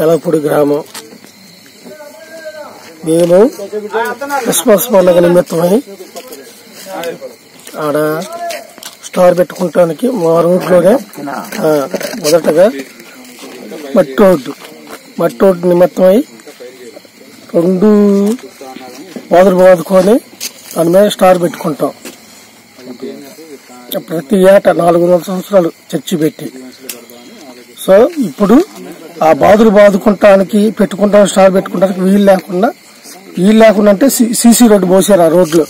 ఎలగపూడి గ్రామం. మేము క్రిస్మస్ పండుగ నిమిత్తమై ఆడ స్టార్ పెట్టుకుంటానికి మా రోడ్లోనే మొదటగా మట్టి రోడ్డు నిమిత్తమై 2 మొదలు బాదుకొని దాని మీద స్టార్ పెట్టుకుంటాం. ప్రతి ఏటా 400 సంవత్సరాలు చర్చి పెట్టి. సో ఇప్పుడు ఆ బాదులు బాదుకుంటానికి పెట్టుకుంటాం, స్టార్ పెట్టుకుంటానికి వీలు లేకుండా అంటే సీసీ రోడ్డు పోసారు ఆ రోడ్లో.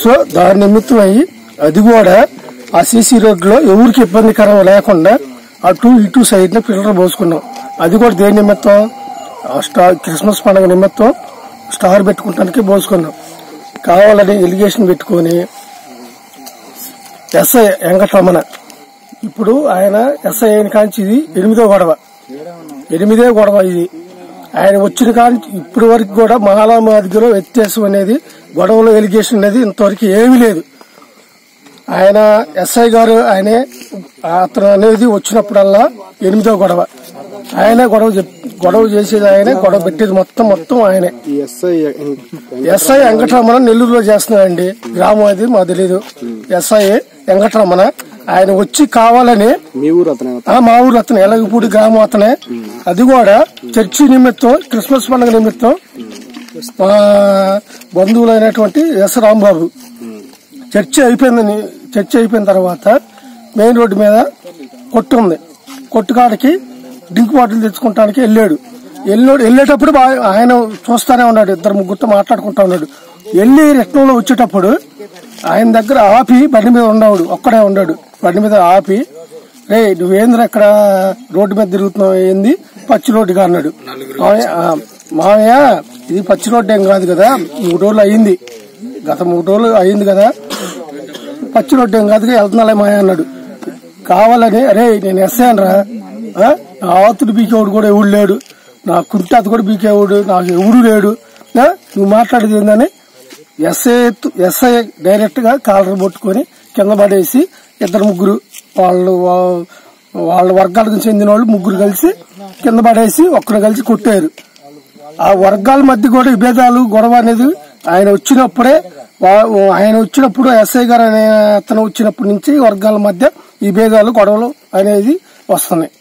సో దాని నిమిత్తం అయ్యి అది కూడా ఆ సీసీ రోడ్లో ఎవరికి ఇబ్బందికరం లేకుండా అటు ఇటు సైడ్ ని ఫిల్టర్ పోసుకున్నాం. అది కూడా దేని నిమిత్తం? క్రిస్మస్ పండుగ నిమిత్తం స్టార్ పెట్టుకుంటానికి పోసుకున్నాం. కావాలని ఎలిగేషన్ పెట్టుకుని ఎస్ఐ వెంకటరమణ, ఇప్పుడు ఆయన ఎస్ఐ అయిన కాంచి ఇది 8వ గొడవ ఇది. ఆయన వచ్చిన కాంచి ఇప్పటి వరకు కూడా మాలా మాదిగలో వ్యత్యాసం అనేది, గొడవలో ఎలిగేషన్ అనేది ఇంతవరకు ఏమీ లేదు. ఆయన ఎస్ఐ గారు ఆయనే అతను అనేది వచ్చినప్పుడల్లా 8వ గొడవ ఆయనే గొడవ చేసేది, ఆయనే గొడవ పెట్టేది మొత్తం ఆయనే. ఎస్ఐ వెంకటరమణ నెల్లూరులో చేస్తున్నాడండి. గ్రామం అది మాకు తెలీదు. ఎస్ఐ వెంకటరమణ ఆయన వచ్చి కావాలని మా ఊరు అతను ఎలగపూడి గ్రామం అతనే. అది కూడా చర్చి నిమిత్తం, క్రిస్మస్ పండుగ నిమిత్తం మా బంధువులైనటువంటి ఎస్ రాంబాబు చర్చి అయిపోయిన తర్వాత మెయిన్ రోడ్డు మీద కొట్టు ఉంది. కొట్టుకాడికి డ్రింక్ బాటిల్ తెచ్చుకుంటానికి వెళ్ళేటప్పుడు ఆయన చూస్తానే ఉన్నాడు. 2-3 మాట్లాడుకుంటా ఉన్నాడు. వెళ్ళి రిటర్న్లో వచ్చేటప్పుడు ఆయన దగ్గర ఆపి బండి మీద ఒక్కడే ఉన్నాడు. బండి మీద ఆపి, రే నువ్వేంద్ర ఎక్కడ రోడ్డు మీద తిరుగుతున్నావు, ఏంది పచ్చి రోడ్డుగా అన్నాడు. మామయ్య ఇది పచ్చి రోడ్డు ఏం కాదు కదా, 3 రోజులు అయింది, గత 3 రోజులు అయింది కదా, పచ్చి రోడ్డు ఏం కాదు వెళ్తున్నాలే మాయ అన్నాడు. కావాలని, అరే నేను ఎస్ఐ అనరా, నా ఆతుడు బీకేవాడు కూడా ఎవడు లేడు, నా కుంటాత కూడా బీకేవాడు నాకు ఎవడు లేడు, నువ్వు మాట్లాడేది ఏందని ఎస్ఐ డైరెక్ట్ గా కాలర్ పట్టుకొని కింద పడేసి 2-3 వాళ్ళ వర్గాలకు చెందిన వాళ్ళు 3 కలిసి కింద పడేసి ఒక్కరు కలిసి కొట్టారు. ఆ వర్గాల మధ్య కూడా విభేదాలు, గొడవ అనేది ఆయన వచ్చినప్పుడు ఎస్ఐ గారు అనే అతను వచ్చినప్పటి నుంచి వర్గాల మధ్య ఈ భేదాలు, గొడవలు అనేది వస్తున్నాయి.